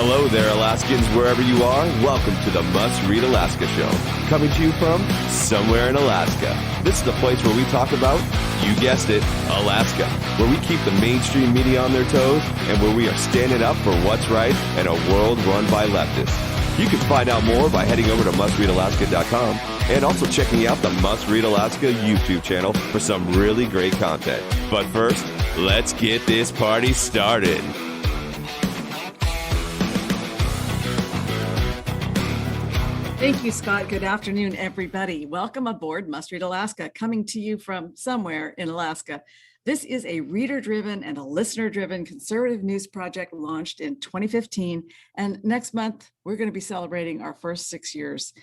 Hello there, Alaskans, wherever you are. Welcome to the Must Read Alaska Show, coming to you from somewhere in Alaska. This is the place where we talk about, you guessed it, Alaska, where we keep the mainstream media on their toes and where we are standing up for what's right in a world run by leftists. You can find out more by heading over to mustreadalaska.com and also checking out the Must Read Alaska YouTube channel for some really great content. But first, let's get this party started. Thank you, Scott. Good afternoon, everybody. Welcome aboard Must Read Alaska, coming to you from somewhere in Alaska. This is a reader-driven and a listener-driven conservative news project launched in 2015. And next month, we're going to be celebrating our first 6 years.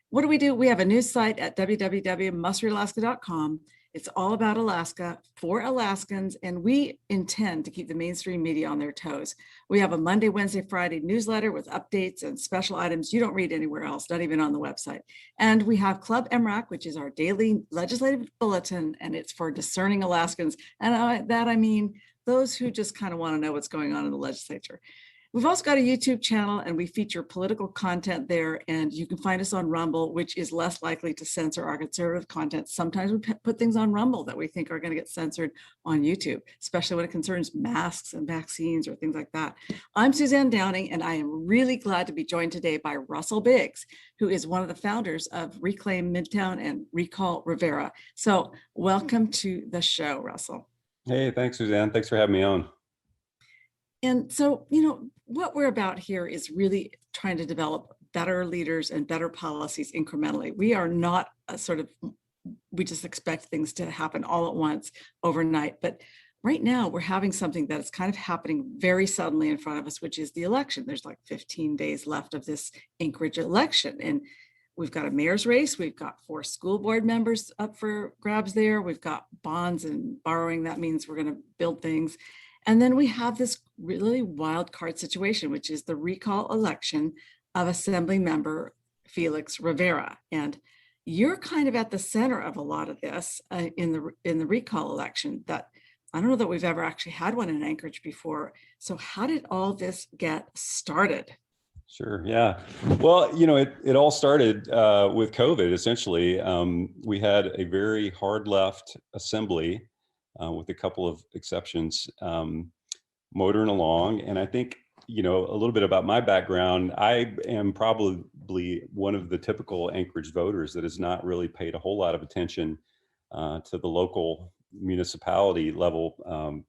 What do? We have a news site at www.mustreadalaska.com. It's all about Alaska for Alaskans, and we intend to keep the mainstream media on their toes. We have a Monday, Wednesday, Friday newsletter with updates and special items you don't read anywhere else, not even on the website. And we have Club MRAC, which is our daily legislative bulletin, and it's for discerning Alaskans. And I mean those who just kind of want to know what's going on in the legislature. We've also got a YouTube channel, and we feature political content there, and you can find us on Rumble, which is less likely to censor our conservative content. Sometimes we put things on Rumble that we think are going to get censored on YouTube, especially when it concerns masks and vaccines or things like that. I'm Suzanne Downing, and I am really glad to be joined today by Russell Biggs, who is one of the founders of Reclaim Midtown and Recall Rivera. So welcome to the show, Russell. Hey, thanks, Suzanne. Thanks for having me on. And so, what we're about here is really trying to develop better leaders and better policies incrementally. We are not we just expect things to happen all at once overnight. But right now we're having something that is kind of happening very suddenly in front of us, which is the election. There's like 15 days left of this Anchorage election. And we've got a mayor's race. We've got 4 school board members up for grabs there. We've got bonds and borrowing. That means we're going to build things. And then we have this really wild card situation, which is the recall election of Assembly Member Felix Rivera. And you're kind of at the center of a lot of this in the recall election. That I don't know that we've ever actually had one in Anchorage before. So how did all this get started? Sure. Yeah. Well, it all started with COVID, essentially. We had a very hard left assembly, with a couple of exceptions, motoring along. And I think, a little bit about my background. I am probably one of the typical Anchorage voters that has not really paid a whole lot of attention to the local municipality level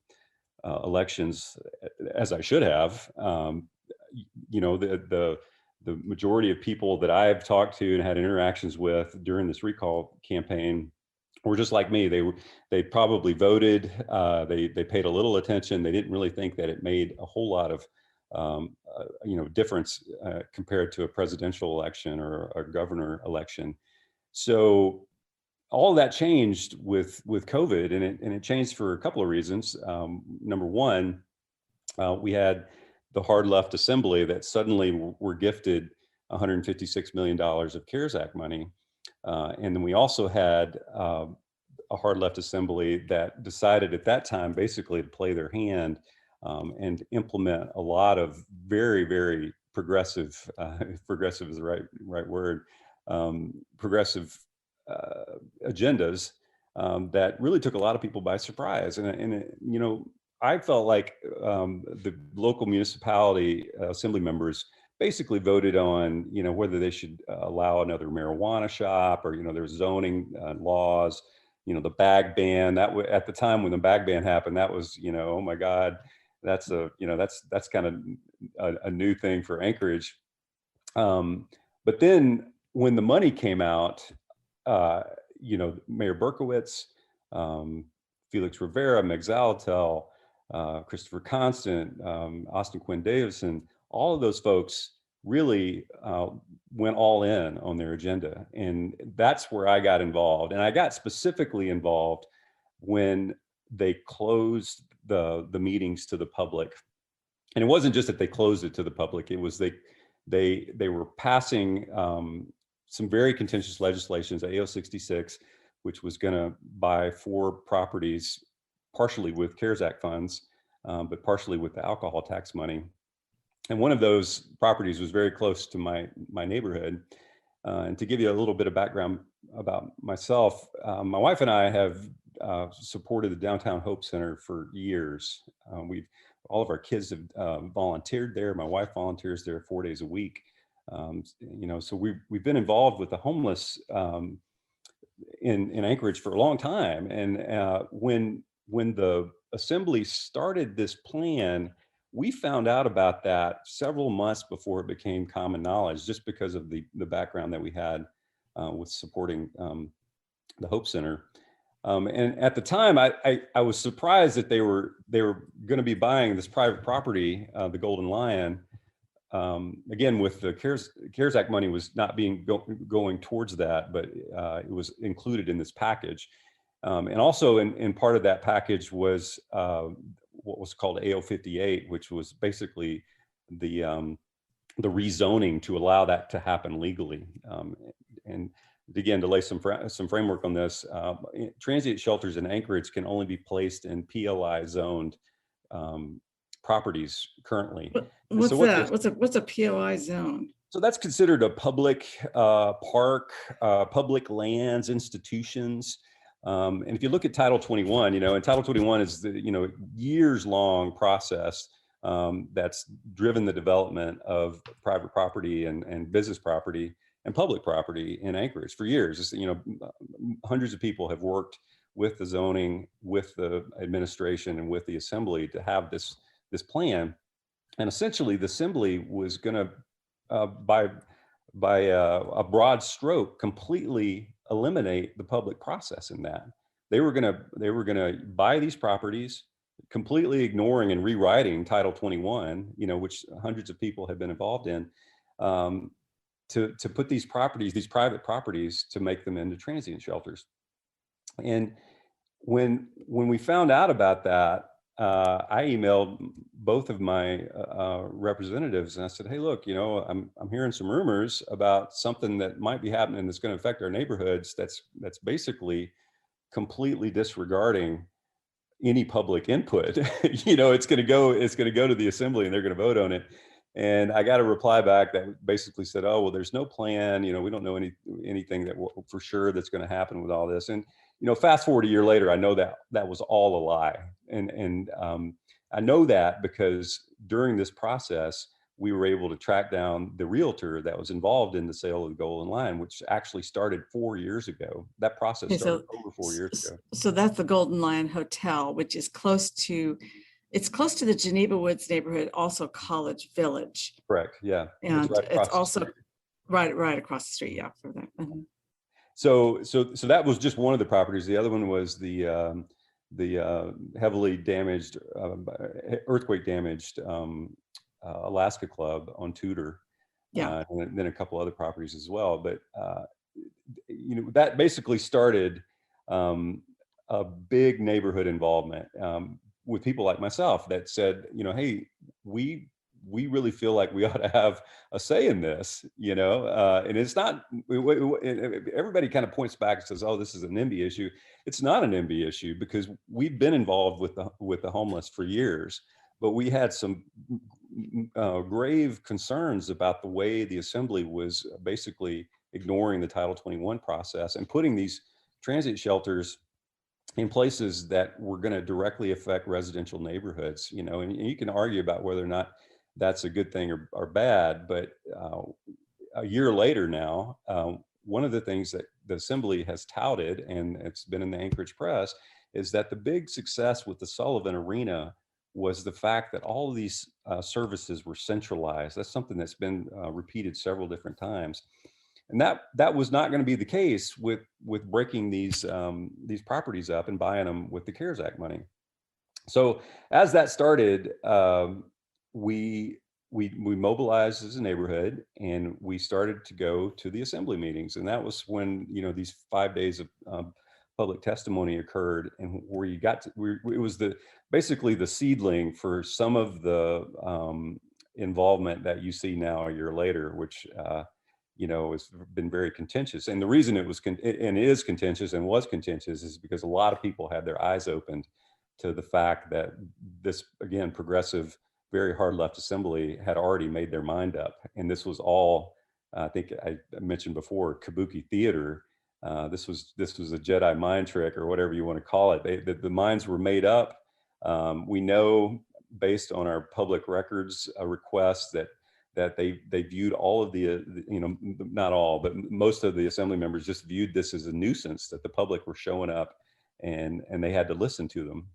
elections as I should have. The majority of people that I've talked to and had interactions with during this recall campaign were just like me. They probably voted. They paid a little attention. They didn't really think that it made a whole lot of difference compared to a presidential election or a governor election. So all of that changed with COVID, and it changed for a couple of reasons. Number one, we had the hard left assembly that suddenly were gifted $156 million of CARES Act money. And then we also had a hard left assembly that decided at that time basically to play their hand and implement a lot of very, very progressive, progressive is the right word, progressive agendas that really took a lot of people by surprise. And I felt like the local municipality assembly members basically voted on, whether they should allow another marijuana shop or, there's zoning laws, the bag ban. At the time when the bag ban happened, that was, oh my God, that's that's kind of a new thing for Anchorage. But then when the money came out, Mayor Berkowitz, Felix Rivera, Meg Zalatel, Christopher Constant, Austin Quinn Davison, all of those folks really went all in on their agenda. And that's where I got involved. And I got specifically involved when they closed the meetings to the public. And it wasn't just that they closed it to the public, it was they were passing some very contentious legislations, AO 66, which was going to buy 4 properties, partially with CARES Act funds, but partially with the alcohol tax money. And one of those properties was very close to my neighborhood. And to give you a little bit of background about myself, my wife and I have supported the Downtown Hope Center for years. All of our kids have volunteered there. My wife volunteers there 4 days a week. So we've been involved with the homeless in Anchorage for a long time. And when the assembly started this plan, we found out about that several months before it became common knowledge, just because of the background that we had with supporting the Hope Center. And at the time, I was surprised that they were going to be buying this private property, the Golden Lion. Again, with the CARES Act money was not being going towards that, but it was included in this package. And also in part of that package was what was called AO 58, which was basically the rezoning to allow that to happen legally. And again, to lay some framework on this, transient shelters in Anchorage can only be placed in PLI zoned properties currently. What's that? What's a POI zone? So that's considered a public park, public lands, institutions. And if you look at Title 21, and Title 21 is the, years long process that's driven the development of private property and business property and public property in Anchorage for years. Hundreds of people have worked with the zoning, with the administration, and with the assembly to have this plan. And essentially, the assembly was going to, by a broad stroke, completely eliminate the public process in that. They were going to buy these properties, completely ignoring and rewriting Title 21, which hundreds of people have been involved in, to put these private properties, to make them into transient shelters. And when we found out about that, I emailed both of my representatives, and I said, "Hey, look, I'm hearing some rumors about something that might be happening that's going to affect our neighborhoods. That's basically completely disregarding any public input. It's going to go to the assembly, and they're going to vote on it." And I got a reply back that basically said, "Oh, well, there's no plan. We don't know anything that for sure that's going to happen with all this." And fast forward a year later, I know that was all a lie. And I know that because during this process, we were able to track down the realtor that was involved in the sale of the Golden Lion, which actually started 4 years ago. That process started over 4 years ago. So that's the Golden Lion Hotel, which is close to the Geneva Woods neighborhood, also College Village. Correct. Yeah. And it's also right across the street. Yeah. For that. Mm-hmm. So that was just one of the properties. The other one was the heavily damaged, earthquake damaged Alaska Club on Tudor. Yeah. And then a couple other properties as well. But that basically started a big neighborhood involvement with people like myself that said, hey, we really feel like we ought to have a say in this, and it's not, everybody kind of points back and says, "Oh, this is an NIMBY issue." It's not an NIMBY issue, because we've been involved with the homeless for years, but we had some grave concerns about the way the assembly was basically ignoring the Title 21 process and putting these transient shelters in places that were going to directly affect residential neighborhoods, and you can argue about whether or not that's a good thing or bad. But a year later now, one of the things that the assembly has touted, and it's been in the Anchorage press, is that the big success with the Sullivan Arena was the fact that all of these services were centralized. That's something that's been repeated several different times. And that was not going to be the case with breaking these properties up and buying them with the CARES Act money. So as that started, we mobilized as a neighborhood, and we started to go to the assembly meetings. And that was when these 5 days of public testimony occurred, and where you got to, it was basically the seedling for some of the involvement that you see now a year later, which has been very contentious. And the reason it was is contentious and was contentious is because a lot of people had their eyes opened to the fact that this, again, progressive very hard left assembly had already made their mind up. And this was all, I think I mentioned before, kabuki theater. This was a Jedi mind trick, or whatever you want to call it. The minds were made up. We know, based on our public records requests, that they viewed all of the, not all, but most of the assembly members just viewed this as a nuisance, that the public were showing up, and they had to listen to them.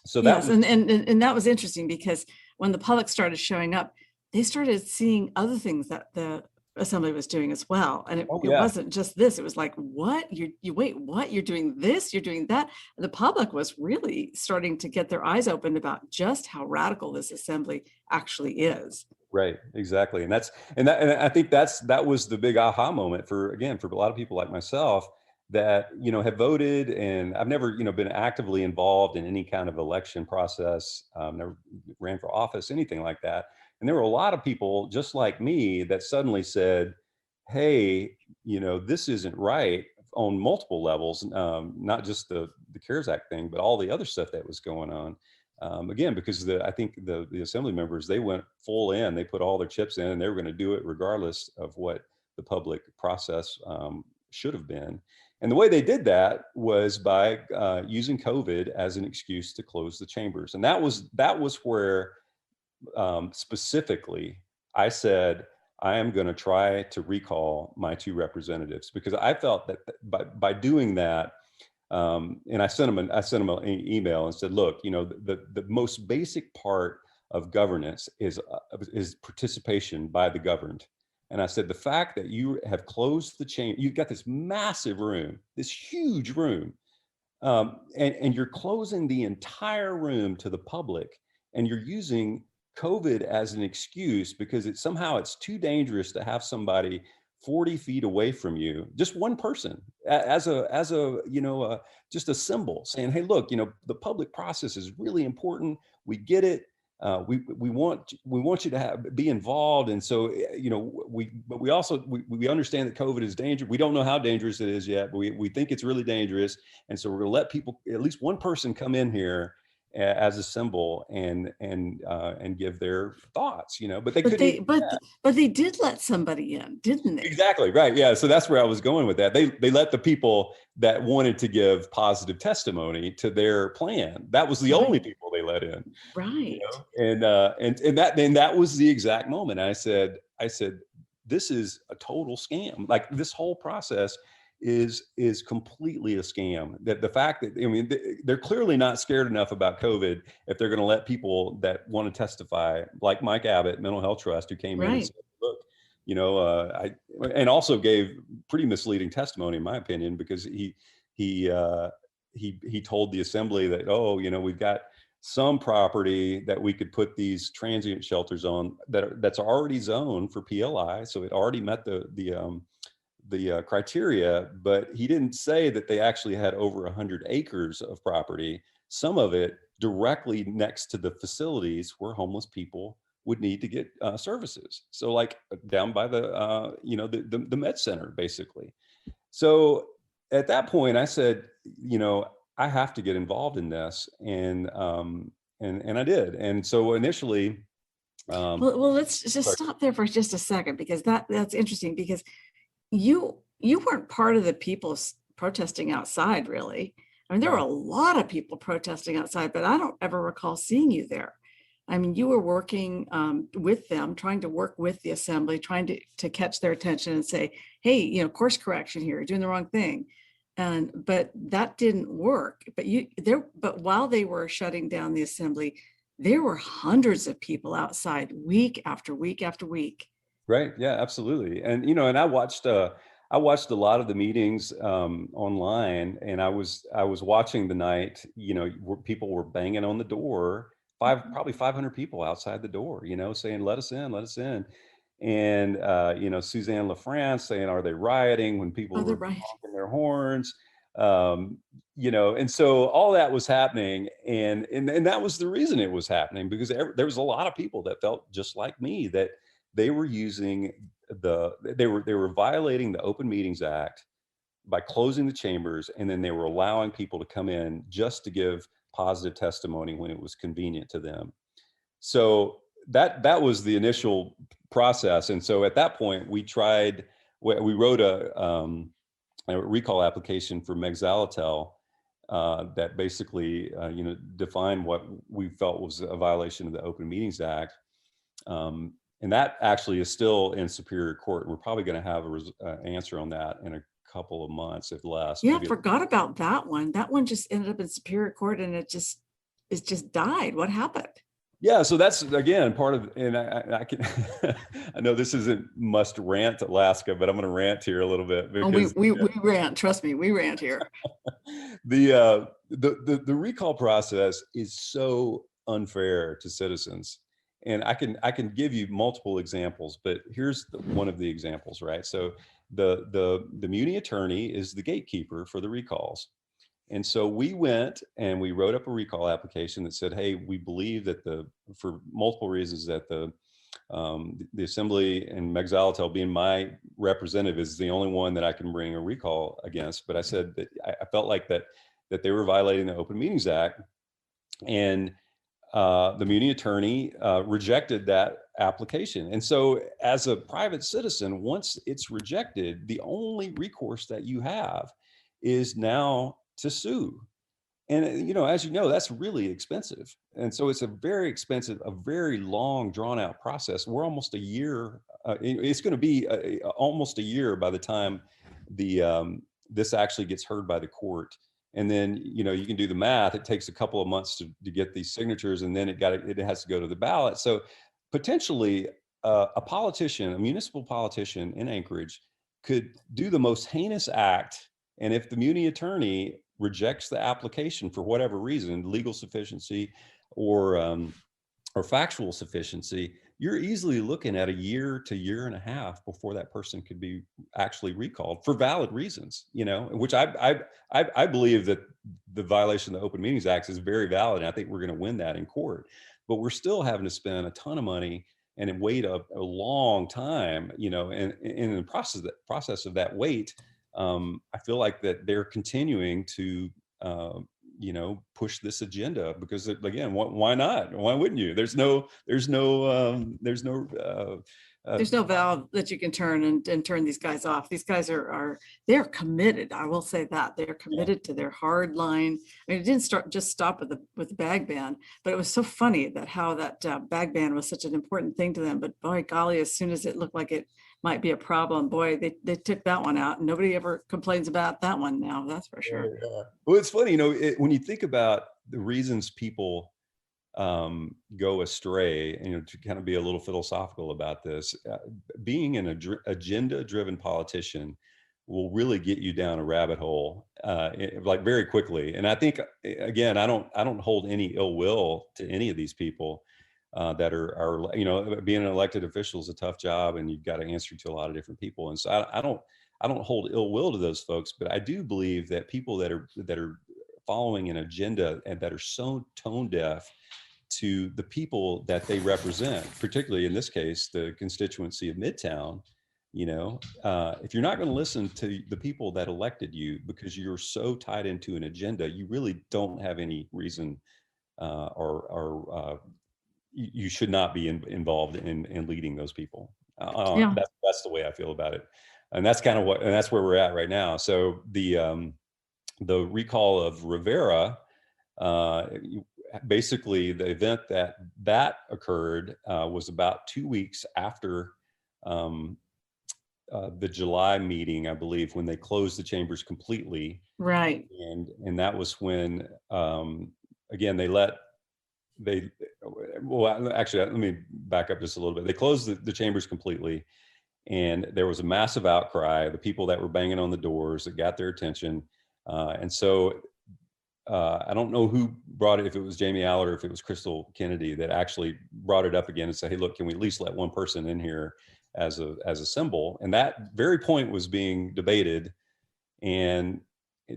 So that Yes, was, and that was interesting, because when the public started showing up, they started seeing other things that the assembly was doing as well. And it, oh it yeah, wasn't just this, it was like, what? You wait, what? You're doing this, you're doing that. And the public was really starting to get their eyes opened about just how radical this assembly actually is. right, exactly. And and I think that was the big aha moment for a lot of people like myself that, have voted. And I've never, been actively involved in any kind of election process, never ran for office, anything like that. And there were a lot of people just like me that suddenly said, hey, this isn't right on multiple levels, not just the CARES Act thing, but all the other stuff that was going on. Again, because I think the assembly members, they went full in, they put all their chips in, and they were going to do it regardless of what the public process should have been. And the way they did that was by using COVID as an excuse to close the chambers. And that was where specifically I said, I am going to try to recall my 2 representatives, because I felt that by doing that, and I sent them an email and said, look, the most basic part of governance is participation by the governed. And I said, the fact that you have closed the chamber, you've got this massive room, this huge room, and you're closing the entire room to the public, and you're using COVID as an excuse because it's too dangerous to have somebody 40 feet away from you, just one person, as just a symbol saying, hey, look, the public process is really important. We get it. We want you to be involved. And so, but we also, we understand that COVID is dangerous. We don't know how dangerous it is yet, but we think it's really dangerous. And so we're going to let people, at least one person, come in here as a symbol and give their thoughts, but they couldn't. But they did let somebody in, didn't they? Exactly, right. Yeah. So that's where I was going with that. They let the people that wanted to give positive testimony to their plan. That was the only people they let in. Right. And that was the exact moment. I said, this is a total scam. Like, this whole process is completely a scam. That the fact that, they're clearly not scared enough about COVID if they're going to let people that want to testify, like Mike Abbott, Mental Health Trust, who came in and said, look, and also gave pretty misleading testimony, in my opinion, because he told the assembly that, we've got some property that we could put these transient shelters on that's already zoned for PLI, so it already met the criteria, but he didn't say that they actually had over 100 acres of property, some of it directly next to the facilities where homeless people would need to get services. So, like, down by the med center, basically. So at that point, I said, I have to get involved in this, and I did. And so initially, well, let's just stop there for just a second, because that's interesting, because you weren't part of the people protesting outside, really. I mean, there were a lot of people protesting outside, but I don't ever recall seeing you there. I mean, you were working with them, trying to work with the assembly, trying to catch their attention and say, hey, course correction here, you're doing the wrong thing. But that didn't work. But while they were shutting down the assembly, there were hundreds of people outside week after week after week. Right. Yeah, absolutely. And, and I watched a lot of the meetings online, and I was watching the night, where people were banging on the door, probably 500 people outside the door, saying, let us in, let us in. And, Suzanne LaFrance saying, are they rioting, when people were honking their horns? And so all that was happening, and that was the reason it was happening, because there was a lot of people that felt just like me, that they were using they were violating the Open Meetings Act by closing the chambers, and then they were allowing people to come in just to give positive testimony when it was convenient to them. So that was the initial process. And so at that point, we wrote a recall application for Mexalatel that basically, defined what we felt was a violation of the Open Meetings Act. And that actually is still in Superior Court. We're probably going to have an answer on that in a couple of months, if less. Yeah, forgot about that one. That one just ended up in Superior Court, and it just died. What happened? Yeah, so that's again part of, and I can, I know this isn't must rant Alaska, but I'm going to rant here a little bit because we rant. Trust me, we rant here. The recall process is so unfair to citizens, and I can give you multiple examples, but here's one of the examples, right? So the muni attorney is the gatekeeper for the recalls. And so we went and we wrote up a recall application that said, hey, we believe that for multiple reasons that the assembly and Mexalatel, being my representative, is the only one that I can bring a recall against. But I said that I felt like that they were violating the Open Meetings Act, and the muni attorney rejected that application. And so as a private citizen, once it's rejected, the only recourse that you have is now to sue. And, as you know, that's really expensive. And so it's a very expensive, a very long, drawn out process. We're almost a year. It's going to be almost a year by the time this actually gets heard by the court. And then, you can do the math. It takes a couple of months to get these signatures, and then it has to go to the ballot. So potentially a politician, a municipal politician in Anchorage, could do the most heinous act. And if the muni attorney rejects the application for whatever reason, legal sufficiency or factual sufficiency, you're easily looking at a year to year and a half before that person could be actually recalled for valid reasons, which I believe that the violation of the Open Meetings Act is very valid. And I think we're going to win that in court, but we're still having to spend a ton of money and wait a long time, and in the process of that wait, I feel like that they're continuing to, push this agenda because, again, why not? Why wouldn't you? There's no valve that you can turn and turn these guys off. These guys they're committed. I will say that they're committed to their hard line. I mean, it didn't stop with the bag ban, but it was so funny that how that bag ban was such an important thing to them. But boy, golly, as soon as it looked like it might be a problem, boy, they took that one out, and nobody ever complains about that one now. That's for sure. Yeah. Well, it's funny, when you think about the reasons people go astray, to kind of be a little philosophical about this, being an agenda-driven politician will really get you down a rabbit hole, like very quickly. And I think, again, I don't hold any ill will to any of these people that are being an elected official is a tough job, and you've got to answer to a lot of different people. And so I don't hold ill will to those folks, but I do believe that people that are following an agenda and that are so tone deaf to the people that they represent, particularly in this case, the constituency of Midtown, if you're not going to listen to the people that elected you because you're so tied into an agenda, you really don't have any reason or you should not be involved in leading those people. Yeah. That's the way I feel about it. And that's kind of and that's where we're at right now. So the recall of Rivera, basically the event that occurred was about 2 weeks after the July meeting, I believe, when they closed the chambers completely. Right. And that was when, again, actually, let me back up just a little bit. They closed the chambers completely, and there was a massive outcry. The people that were banging on the doors, that got their attention. And so I don't know who brought it, if it was Jamie Aller, if it was Crystal Kennedy, that actually brought it up again and said, hey, look, can we at least let one person in here as a symbol? And that very point was being debated. And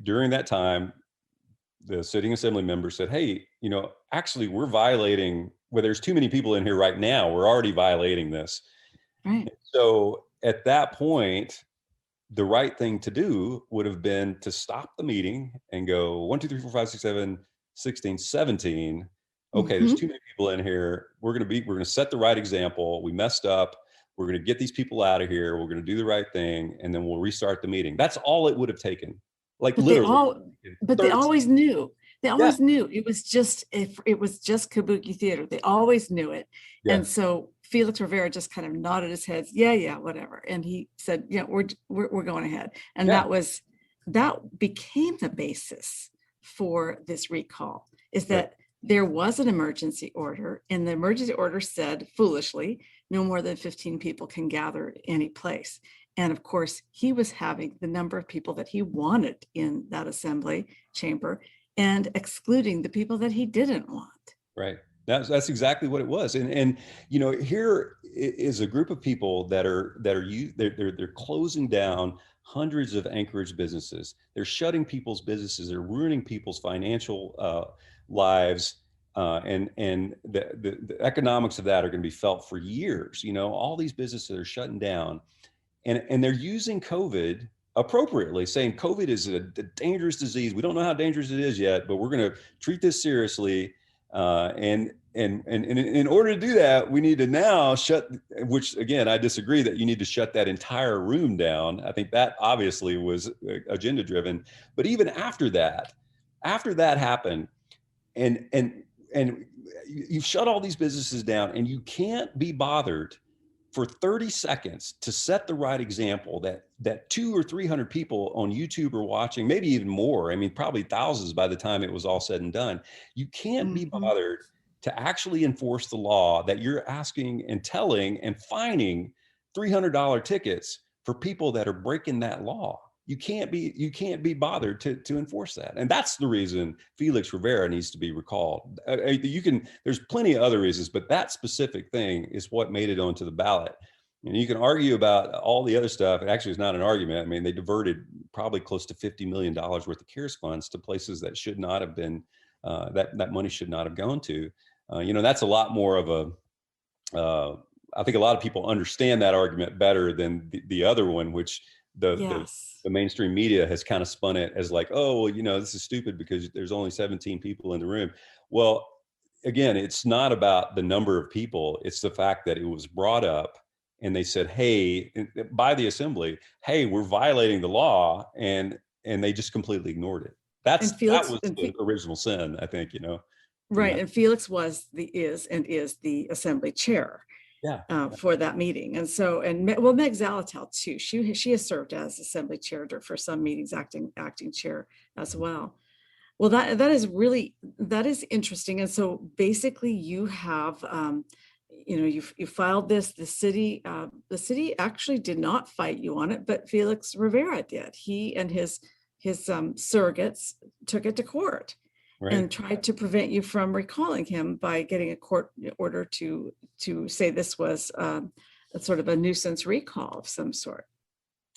during that time, the sitting assembly members said, hey, actually we're violating, well, there's too many people in here right now. We're already violating this. Right. So at that point, the right thing to do would have been to stop the meeting and go 1, 2, 3, 4, 5, 6, 7, 16, 17, okay, there's too many people in here. We're going to set the right example. We messed up. We're going to get these people out of here. We're going to do the right thing. And then we'll restart the meeting. That's all it would have taken. Like But literally. they always knew. They always Yeah. knew it was just kabuki theater. They always knew it. Yeah. And so Felix Rivera just kind of nodded his head, yeah, whatever. And he said, yeah, we're going ahead. And that became the basis for this recall, is that there was an emergency order, and the emergency order said, foolishly, no more than 15 people can gather at any place. And of course, he was having the number of people that he wanted in that assembly chamber and excluding the people that he didn't want. Right. That's exactly what it was. And here is a group of people they're closing down hundreds of Anchorage businesses. They're shutting people's businesses. They're ruining people's financial lives. And the economics of that are going to be felt for years. All these businesses are shutting down, and they're using COVID appropriately, saying COVID is a dangerous disease. We don't know how dangerous it is yet, but we're going to treat this seriously. And in order to do that, we need to now which again, I disagree that you need to shut that entire room down. I think that obviously was agenda driven. But even after that happened, and you've shut all these businesses down, and you can't be bothered for 30 seconds to set the right example that 200 or 300 people on YouTube are watching, maybe even more. I mean, probably thousands by the time it was all said and done. You can't be bothered to actually enforce the law that you're asking and telling and fining $300 tickets for people that are breaking that law. You can't be bothered to enforce that. And that's the reason Felix Rivera needs to be recalled. There's plenty of other reasons, but that specific thing is what made it onto the ballot. And you can argue about all the other stuff. Actually, it's not an argument. I mean, they diverted probably close to $50 million worth of CARES funds to places that should not have been, that money should not have gone to. That's a lot more of I think a lot of people understand that argument better than the other one, which the mainstream media has kind of spun it as like, oh, well, this is stupid because there's only 17 people in the room. Well, again, it's not about the number of people. It's the fact that it was brought up and they said, hey, by the assembly, hey, we're violating the law. And they just completely ignored it. That was the original sin, I think, Right. And Felix is the assembly chair. For that meeting. And so, Meg Zalatel too, she has served as assembly chair for some meetings, acting chair as well. Well, that is interesting. And so basically you have, you filed this, the city actually did not fight you on it, but Felix Rivera did. He and his surrogates took it to court. Right. And tried to prevent you from recalling him by getting a court order to say this was a sort of a nuisance recall of some sort.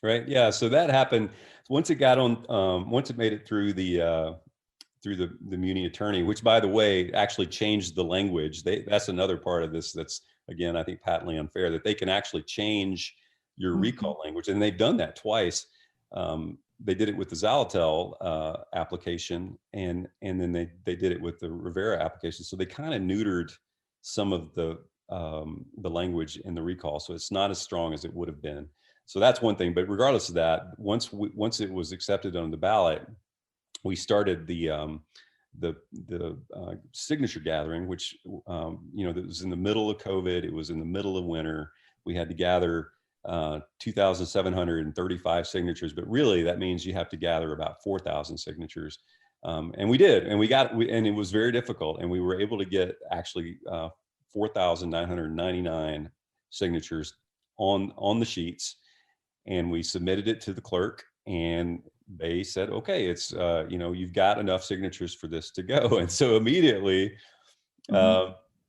Right. Yeah. So that happened once it got on. Once it made it through the Muni attorney, which, by the way, actually changed the language. That's another part of this. That's, again, I think patently unfair, that they can actually change your recall language, and they've done that twice. They did it with the Zalatel application, and then they did it with the Rivera application. So they kind of neutered some of the language in the recall, so it's not as strong as it would have been. So that's one thing. But regardless of that, once it was accepted on the ballot, we started the signature gathering, which that was in the middle of COVID. It was in the middle of winter. We had to gather 2,735 signatures, but really that means you have to gather about 4,000 signatures. And we did, and and it was very difficult. And we were able to get actually 4,999 signatures on the sheets. And we submitted it to the clerk, and they said, okay, it's, you've got enough signatures for this to go. And so immediately,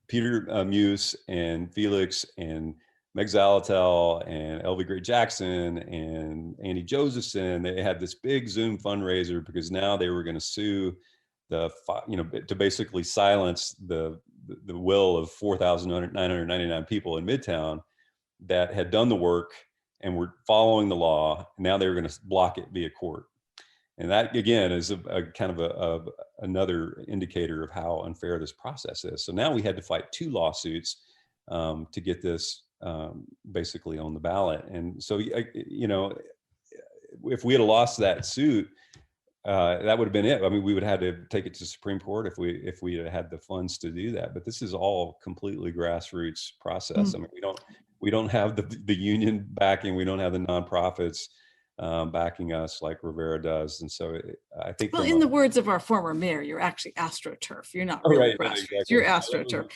Peter Muse and Felix and Meg Zalatel and Elvie Gray Jackson and Andy Josephson, they had this big Zoom fundraiser because now they were going to sue to basically silence the will of 4,999 people in Midtown that had done the work and were following the law. Now they were going to block it via court. And that again is a kind of another indicator of how unfair this process is. So now we had to fight 2 lawsuits to get this basically on the ballot. And so, you know, if we had lost that suit, that would have been it. I mean, we would have had to take it to Supreme Court if we had the funds to do that. But this is all completely grassroots process. I mean, we don't have the union backing. We don't have the nonprofits backing us like Rivera does. And so I think, well, in the words of our former mayor, you're actually AstroTurf. You're not really right, grassroots. exactly. You're AstroTurf.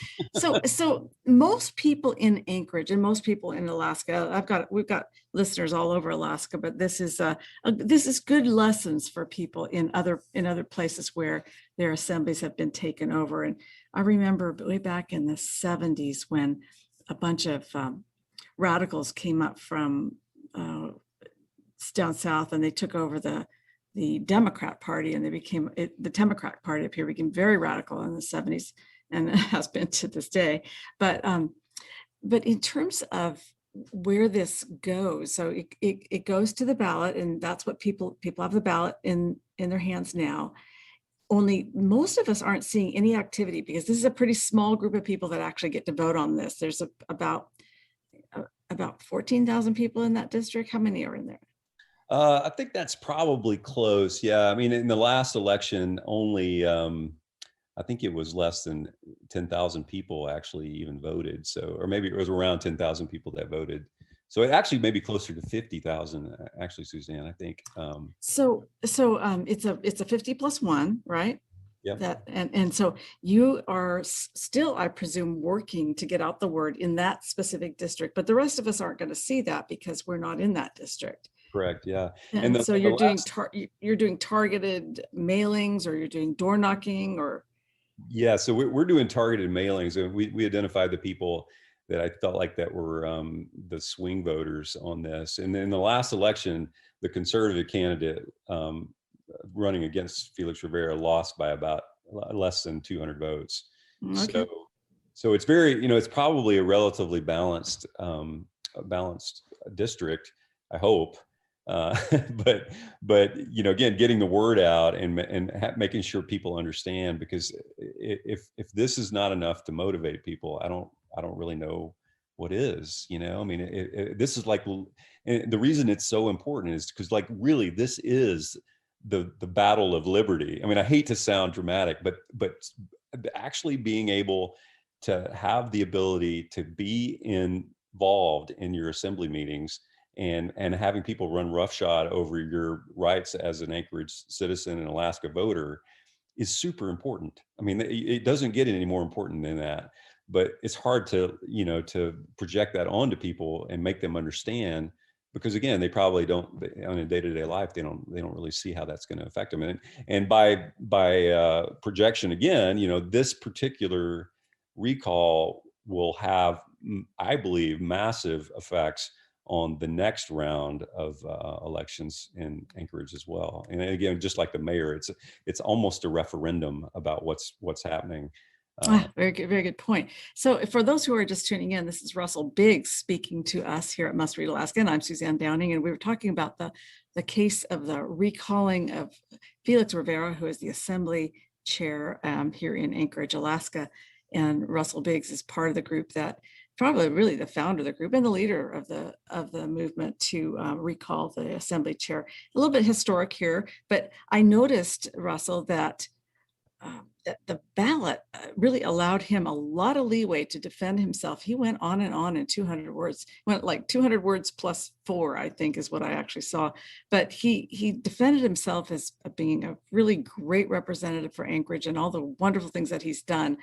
So most people in Anchorage and most people in Alaska, we've got listeners all over Alaska, but this is good lessons for people in other places where their assemblies have been taken over. And I remember way back in the 70s when a bunch of radicals came up from down south, and they took over the Democrat Party, and they became the Democrat Party up here became very radical in the 70s, and it has been to this day. But in terms of where this goes, so it goes to the ballot, and that's what people have the ballot in their hands now. Only most of us aren't seeing any activity because this is a pretty small group of people that actually get to vote on this. There's about 14,000 people in that district. How many are in there? I think that's probably close. Yeah. I mean, in the last election, only, I think it was less than 10,000 people actually even voted. So, or maybe it was around 10,000 people that voted. So it actually may be closer to 50,000, actually, Suzanne, I think. So it's a 50+1, right? Yeah. And so you are still, I presume, working to get out the word in that specific district, but the rest of us aren't going to see that because we're not in that district. Correct. Yeah. And so you're doing targeted mailings, or you're doing door knocking, or. Yeah. So we're doing targeted mailings, and we identified the people that I felt like that were the swing voters on this. And in the last election, the conservative candidate running against Felix Rivera lost by about less than 200 votes. Okay. So it's very, it's probably a relatively balanced district, I hope. But again, getting the word out and making sure people understand, because if this is not enough to motivate people, I don't really know what is. I mean, this is like, and the reason it's so important is because, like, really, this is the battle of liberty. I mean, I hate to sound dramatic, but actually being able to have the ability to be involved in your assembly meetings and having people run roughshod over your rights as an Anchorage citizen and Alaska voter is super important. I mean, it doesn't get any more important than that, but it's hard to project that onto people and make them understand, because again, they probably don't, on a day-to-day life, they don't really see how that's going to affect them. And by projection, again, this particular recall will have, I believe, massive effects on the next round of elections in Anchorage as well. And again, just like the mayor, it's almost a referendum about what's happening. Very good point. So for those who are just tuning in, this is Russell Biggs speaking to us here at Must Read Alaska, and I'm Suzanne Downing, and we were talking about the case of the recalling of Felix Rivera, who is the assembly chair here in Anchorage, Alaska. And Russell Biggs is part of the group that, probably really the founder of the group and the leader of the movement to recall the assembly chair. A little bit historic here, but I noticed, Russell, that the ballot really allowed him a lot of leeway to defend himself. He went on and on in 200 words, went like 200 words plus 4, I think is what I actually saw. But he defended himself as being a really great representative for Anchorage and all the wonderful things that he's done.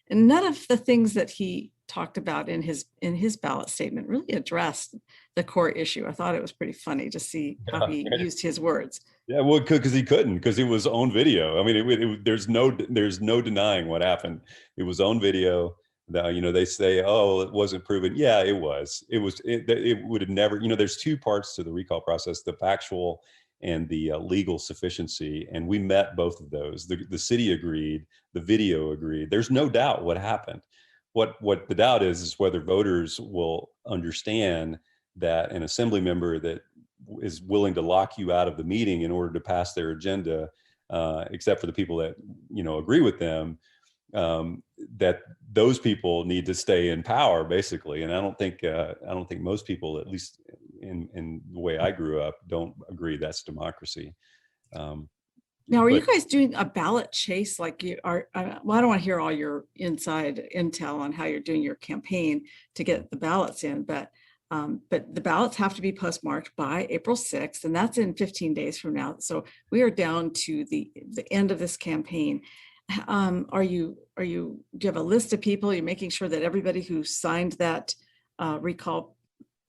And none of the things that he talked about in his ballot statement really addressed the core issue. I thought it was pretty funny to see how he used his words. Yeah, well, because he couldn't, because it was on video. I mean, there's no denying what happened. It was on video. They say, oh, it wasn't proven. Yeah, it was. It would have never. There's 2 parts to the recall process: the factual and the legal sufficiency. And we met both of those. The city agreed. The video agreed. There's no doubt what happened. What the doubt is whether voters will understand that an assembly member that is willing to lock you out of the meeting in order to pass their agenda, except for the people that, agree with them, that those people need to stay in power, basically. And I don't think most people, at least in the way I grew up, don't agree that's democracy. Now, are you guys doing a ballot chase like you are? Well, I don't want to hear all your inside intel on how you're doing your campaign to get the ballots in, but the ballots have to be postmarked by April 6th, and that's in 15 days from now. So we are down to the end of this campaign. Do you have a list of people? You're making sure that everybody who signed that recall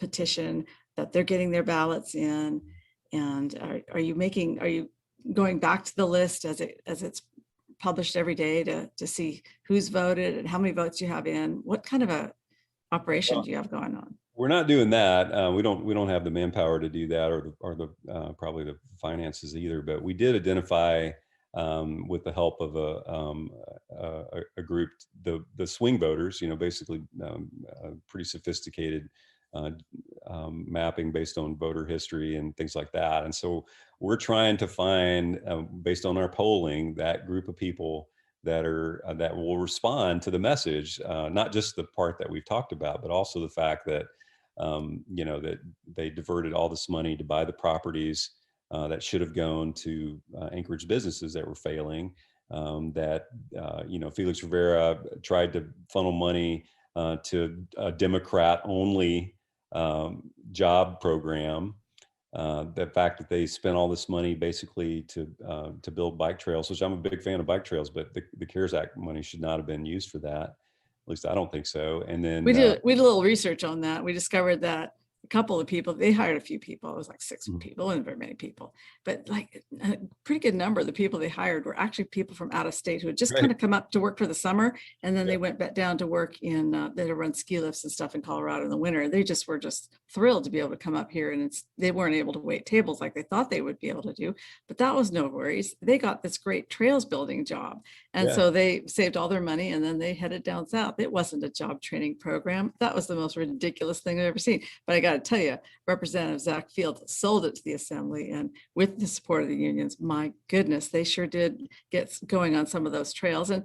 petition, that they're getting their ballots in, and are you going back to the list as it's published every day to see who's voted and how many votes you have in? What kind of a operation do you have going on? We're not doing that. We don't have the manpower to do that, or the probably the finances either. But we did identify, with the help of a group, the swing voters. Basically pretty sophisticated mapping based on voter history and things like that. And so we're trying to find, based on our polling, that group of people that will respond to the message, not just the part that we've talked about, but also the fact that that they diverted all this money to buy the properties that should have gone to Anchorage businesses that were failing. That Felix Rivera tried to funnel money to a Democrat-only job program. The fact that they spent all this money basically to build bike trails, which I'm a big fan of bike trails, but the CARES Act money should not have been used for that. At least I don't think so. And then we did a little research on that. We discovered that a couple of people, they hired a few people. It was like 6 people, and very many people, but like a pretty good number of the people they hired were actually people from out of state who had just kind of come up to work for the summer. And then they went back down to work they run ski lifts and stuff in Colorado in the winter. They just were thrilled to be able to come up here, and they weren't able to wait tables like they thought they would be able to do, but that was no worries. They got this great trails building job. And so they saved all their money, and then they headed down south. It wasn't a job training program. That was the most ridiculous thing I've ever seen. But I got to tell you, Representative Zach Field sold it to the Assembly, and with the support of the unions, my goodness, they sure did get going on some of those trails. And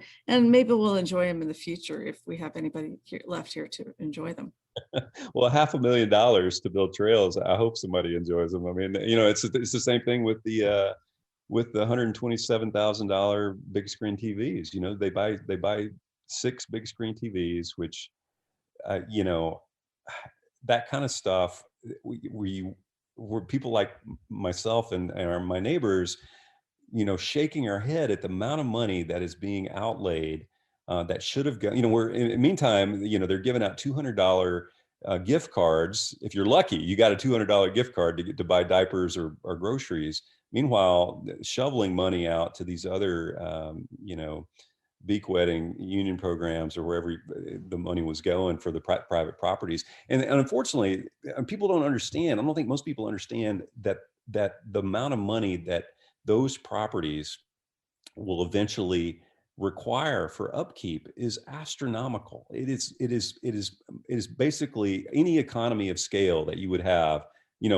maybe we'll enjoy them in the future if we have anybody left here to enjoy them. Well, $500,000 to build trails. I hope somebody enjoys them. I mean, it's the same thing with the $127,000 big screen TVs. They buy 6 big screen TVs, which that kind of stuff. We're people like myself and my neighbors, shaking our head at the amount of money that is being outlaid. That should have gone, we're in the meantime, they're giving out $200 gift cards. If you're lucky, you got a $200 gift card to buy diapers or groceries. Meanwhile, shoveling money out to these other, beak wetting union programs or wherever the money was going for the private properties. And unfortunately, people don't understand. I don't think most people understand that the amount of money that those properties will eventually require for upkeep is astronomical. It is basically any economy of scale that you would have,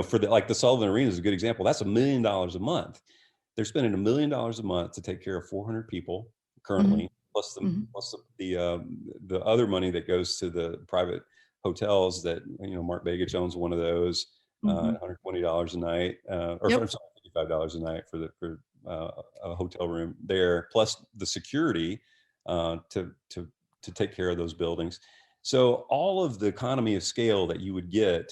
for like the Sullivan Arena is a good example. That's $1 million a month. They're spending $1 million a month to take care of 400 people currently, plus the other money that goes to the private hotels that, Mark Begich owns one of those, $120 a night, or sorry, $55 a night for a hotel room there, plus the security to take care of those buildings. So all of the economy of scale that you would get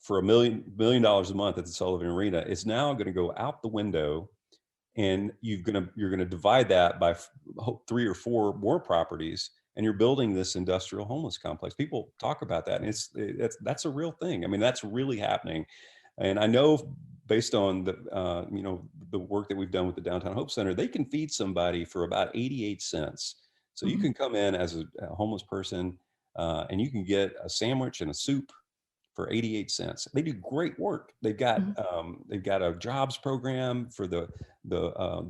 for $1 million a month at the Sullivan Arena is now going to go out the window, and you're going to divide that by 3 or 4 more properties, and you're building this industrial homeless complex. People talk about that, and that's a real thing. I mean, that's really happening. And I know, based on the work that we've done with the Downtown Hope Center, they can feed somebody for about 88 cents. So you can come in as a homeless person, and you can get a sandwich and a soup for 88 cents. They do great work. They've got a jobs program for the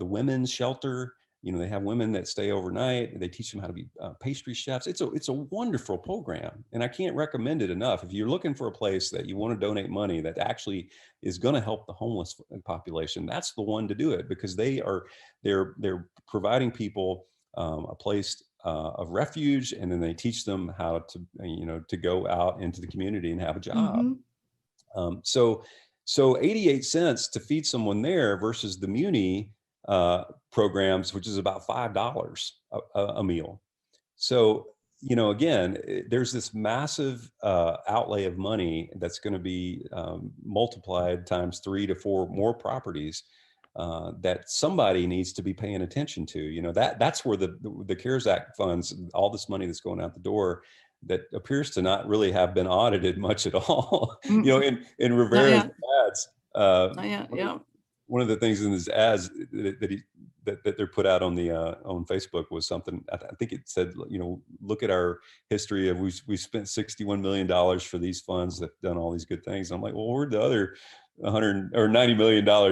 women's shelter They have women that stay overnight. They teach them how to be pastry chefs. It's a wonderful program, and I can't recommend it enough. If you're looking for a place that you want to donate money that actually is going to help the homeless population, that's the one to do it, because they're providing people a place of refuge, and then they teach them how to go out into the community and have a job. So 88 cents to feed someone there versus the Muni programs, which is about $5 a meal. So, again, there's this massive outlay of money that's going to be multiplied times 3 to 4 more properties that somebody needs to be paying attention to. That's where the CARES Act funds, all this money that's going out the door, that appears to not really have been audited much at all. In Rivera's ads, one of the things in his ads that they're put out on the on Facebook was something. I think it said, look at our history of we spent $61 million for these funds that have done all these good things. I'm like, well, where'd the other $100 or $90 million go?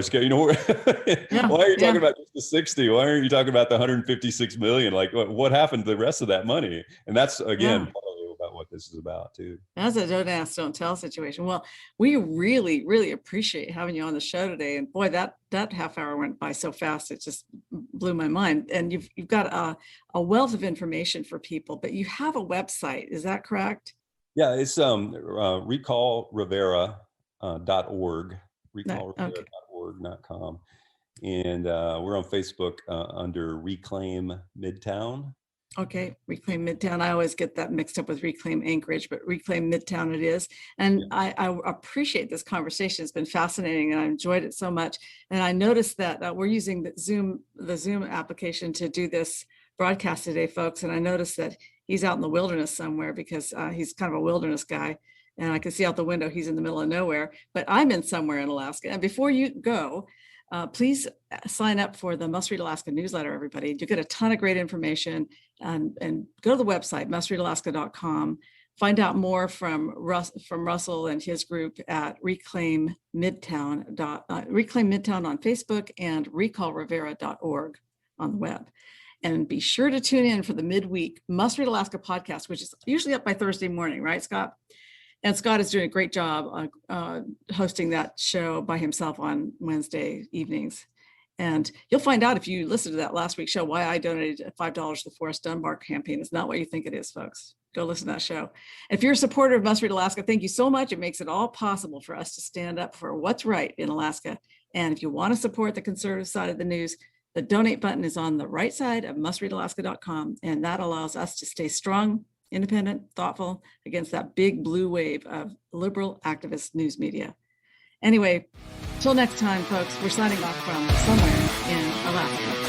Why are you talking about just the 60? Why aren't you talking about the 156 million? Like, what happened to the rest of that money? And that's again about what this is about too. That's a don't ask, don't tell situation. Well, we really, really appreciate having you on the show today. And boy, that half hour went by so fast, it just blew my mind. And you've got a wealth of information for people, but you have a website, is that correct? Yeah, it's recallrivera.org, recallrivera.org.com. And we're on Facebook under Reclaim Midtown. Okay, Reclaim Midtown. I always get that mixed up with Reclaim Anchorage, but Reclaim Midtown it is. And I appreciate this conversation. It's been fascinating, and I enjoyed it so much. And I noticed that we're using the Zoom application to do this broadcast today, folks. And I noticed that he's out in the wilderness somewhere, because he's kind of a wilderness guy. And I can see out the window, he's in the middle of nowhere, but I'm in somewhere in Alaska. And before you go, please sign up for the Must Read Alaska newsletter, everybody. You get a ton of great information, and go to the website, mustreadalaska.com. Find out more from Russell and his group at Reclaim Midtown on Facebook and recallrivera.org on the web. And be sure to tune in for the midweek Must Read Alaska podcast, which is usually up by Thursday morning, right, Scott? And Scott is doing a great job hosting that show by himself on Wednesday evenings. And you'll find out if you listen to that last week's show why I donated $5 to the Forrest Dunbar campaign. It's not what you think it is, folks. Go listen to that show. If you're a supporter of Must Read Alaska, thank you so much. It makes it all possible for us to stand up for what's right in Alaska. And if you want to support the conservative side of the news, the donate button is on the right side of mustreadalaska.com. And that allows us to stay strong, independent, thoughtful against that big blue wave of liberal activist news media. Anyway, till next time, folks, we're signing off from somewhere in Alaska.